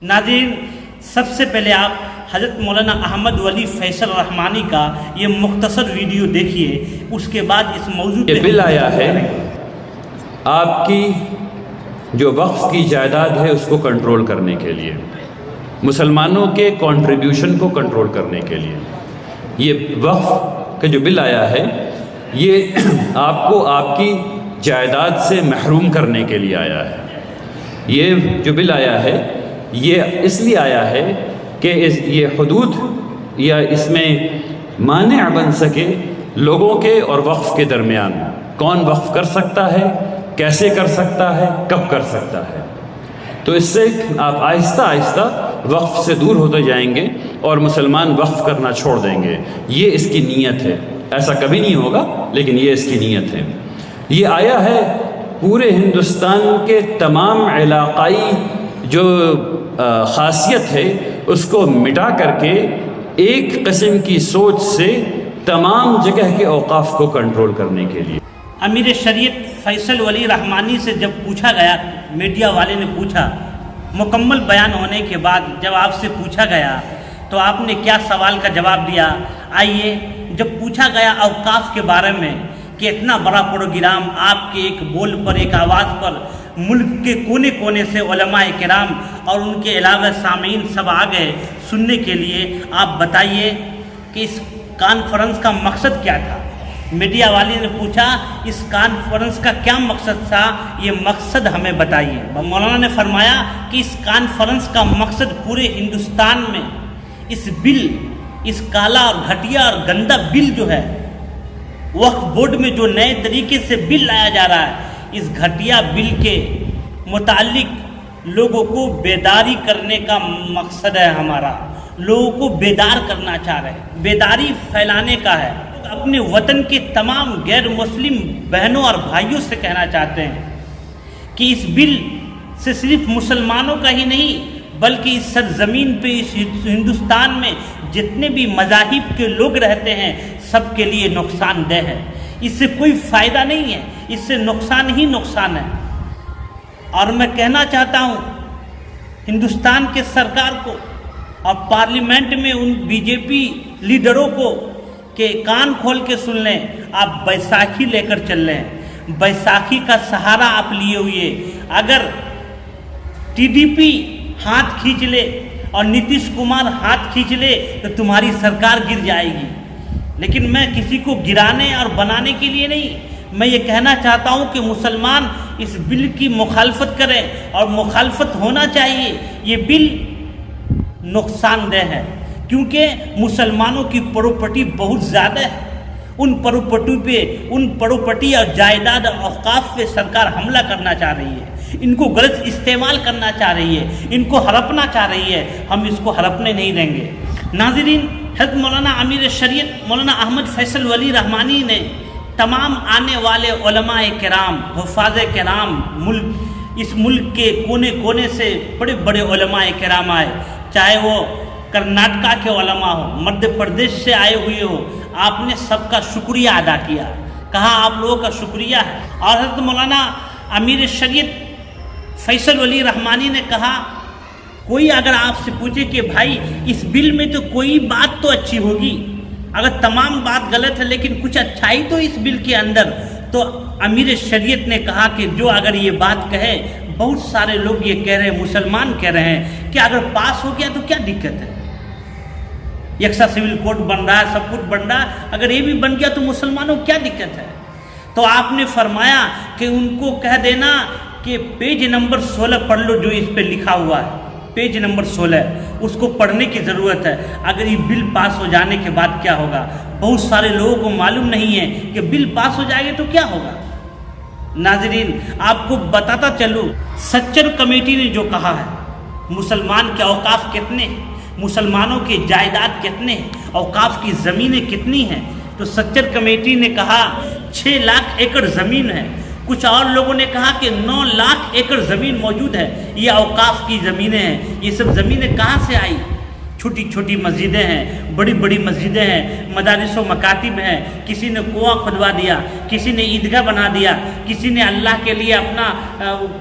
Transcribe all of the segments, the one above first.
नाज़रीन, सबसे पहले आप हज़रत मौलाना अहमद वली फैसल रहमानी का ये मुख्तसर वीडियो देखिए, उसके बाद इस मौजू पे बिल आया है आपकी जो वक्फ की जायदाद है उसको कंट्रोल करने के लिए, मुसलमानों के कंट्रीब्यूशन को कंट्रोल करने के लिए। ये वक्फ का जो बिल आया है ये आपको आपकी जायदाद से महरूम करने के लिए आया है। ये जो बिल आया है ये इसलिए आया है कि ये हुदूद या इसमें माने बन सके लोगों के और वक्फ के दरमियान, कौन वक्फ कर सकता है, कैसे कर सकता है, कब कर सकता है। तो इससे आप आहिस्ता आहिस्ता वक्फ से दूर होते जाएंगे और मुसलमान वक्फ करना छोड़ देंगे। ये इसकी नीयत है, ऐसा कभी नहीं होगा लेकिन ये इसकी नीयत है। ये आया है पूरे हिंदुस्तान के तमाम इलाक़ाई जो ख़ासियत है उसको मिटा करके एक किस्म की सोच से तमाम जगह के औक़ाफ़ को कंट्रोल करने के लिए। अमीर शरीयत फैसल वली रहमानी से जब पूछा गया, मीडिया वाले ने पूछा, मुकम्मल बयान होने के बाद जब आपसे पूछा गया तो आपने क्या सवाल का जवाब दिया। आइए, जब पूछा गया औक़ाफ़ के बारे में कि इतना बड़ा प्रोग्राम आपके एक बोल पर, एक आवाज़ पर मुल्क के कोने कोने से उलमाए किराम और उनके अलावा सामीन सब आ गए सुनने के लिए, आप बताइए कि इस कॉन्फ्रेंस का मकसद क्या था। मीडिया वाले ने पूछा इस कॉन्फ्रेंस का क्या मकसद था, ये मकसद हमें बताइए। मौलाना ने फरमाया कि इस कॉन्फ्रेंस का मकसद पूरे हिंदुस्तान में इस बिल, इस काला और घटिया और गंदा बिल जो है, वक्फ बोर्ड में जो नए तरीके से बिल लाया जा रहा है, इस घटिया बिल के मुतालिक लोगों को बेदारी करने का मकसद है हमारा। लोगों को बेदार करना चाह रहे हैं, बेदारी फैलाने का है। अपने वतन के तमाम गैर मुस्लिम बहनों और भाइयों से कहना चाहते हैं कि इस बिल से सिर्फ मुसलमानों का ही नहीं बल्कि इस सरजमीन पे, इस हिंदुस्तान में जितने भी मज़ाहिब के लोग रहते हैं सबके लिए नुकसानदेह है। इससे कोई फ़ायदा नहीं है, इससे नुकसान ही नुकसान है। और मैं कहना चाहता हूँ हिंदुस्तान के सरकार को और पार्लियामेंट में उन बीजेपी लीडरों को कि कान खोल के सुन लें, आप बैसाखी लेकर चल रहे हैं, बैसाखी का सहारा आप लिए हुए। अगर टीडीपी हाथ खींच ले और नीतीश कुमार हाथ खींच ले तो तुम्हारी सरकार गिर जाएगी। लेकिन मैं किसी को गिराने और बनाने के लिए नहीं, मैं ये कहना चाहता हूँ कि मुसलमान इस बिल की मुखालफत करें और मुखालफत होना चाहिए। ये बिल नुकसानदेह है क्योंकि मुसलमानों की प्रॉपर्टी बहुत ज़्यादा है। उन प्रॉपर्टी और जायदाद और औक़ाफ़ पे सरकार हमला करना चाह रही है, इनको गलत इस्तेमाल करना चाह रही है, इनको हड़पना चाह रही है। हम इसको हड़पने नहीं देंगे। नाज़रीन, हज़रत मौलाना अमीर शरीयत मौलाना अहमद फैसल वली रहमानी ने तमाम आने वाले उलमाए किराम, हुफ़ाज़े किराम, इस मुल्क के कोने कोने से बड़े बड़े उलमाए किराम आए, चाहे वो कर्नाटका के उलमा हो, मध्य प्रदेश से आए हुए हो, आपने सबका शुक्रिया अदा किया, कहा आप लोगों का शुक्रिया है। और हज़रत मौलाना अमीर शरीयत फैसल वली रहमानी ने कहा कोई अगर आपसे पूछे कि भाई इस बिल में तो कोई बात तो अच्छी होगी, अगर तमाम बात गलत है लेकिन कुछ अच्छाई तो इस बिल के अंदर, तो अमीर शरीयत ने कहा कि जो अगर ये बात कहे, बहुत सारे लोग ये कह रहे हैं, मुसलमान कह रहे हैं कि अगर पास हो गया तो क्या दिक्कत है, यकसा सिविल कोड बन रहा है, सब कुछ बन रहा है, अगर ये भी बन गया तो मुसलमानों को क्या दिक्कत है। तो आपने फरमाया कि उनको कह देना कि पेज नंबर 16 पढ़ लो, जो इस पे लिखा हुआ है, पेज नंबर 16 उसको पढ़ने की ज़रूरत है। अगर ये बिल पास हो जाने के बाद क्या होगा, बहुत सारे लोगों को मालूम नहीं है कि बिल पास हो जाएगा तो क्या होगा। नाज़रीन, आपको बताता चलूँ, सच्चर कमेटी ने जो कहा है मुसलमान के औक़ाफ़ कितने हैं, मुसलमानों के जायदाद कितने हैं, औक़ाफ़ की ज़मीनें कितनी हैं, तो सच्चर कमेटी ने कहा 6 लाख एकड़ ज़मीन है। कुछ और लोगों ने कहा कि 9 लाख एकड़ ज़मीन मौजूद है, ये औक़ाफ़ की ज़मीनें हैं। ये सब ज़मीनें कहाँ से आई, چھوٹی چھوٹی مسجدیں ہیں، بڑی بڑی مسجدیں ہیں، مدارس و مکاتب ہیں، کسی نے کنواں کھدوا دیا، کسی نے عیدگاہ بنا دیا، کسی نے اللہ کے لیے اپنا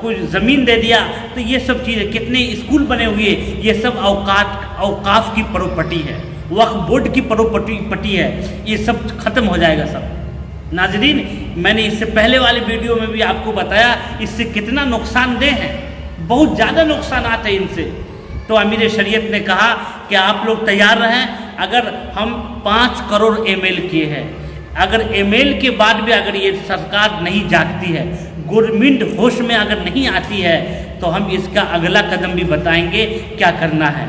کوئی زمین دے دیا. تو یہ سب چیزیں، کتنے اسکول بنے ہوئے، یہ سب اوقاف کی پراپرٹی ہے، وقف بورڈ کی پراپرٹی ہے. یہ سب ختم ہو جائے گا سب. ناظرین، میں نے اس سے پہلے والے ویڈیو میں بھی آپ کو بتایا اس سے کتنا نقصان دہ ہے، بہت زیادہ نقصانات ہیں ان سے. تو امیر شریعت نے کہا کہ آپ لوگ تیار رہیں. اگر ہم 5 کروڑ ایم ایل کیے ہیں، اگر ایم ایل کے بعد بھی اگر یہ سرکار نہیں جاگتی ہے، گورنمنٹ ہوش میں اگر نہیں آتی ہے، تو ہم اس کا اگلا قدم بھی بتائیں گے کیا کرنا ہے.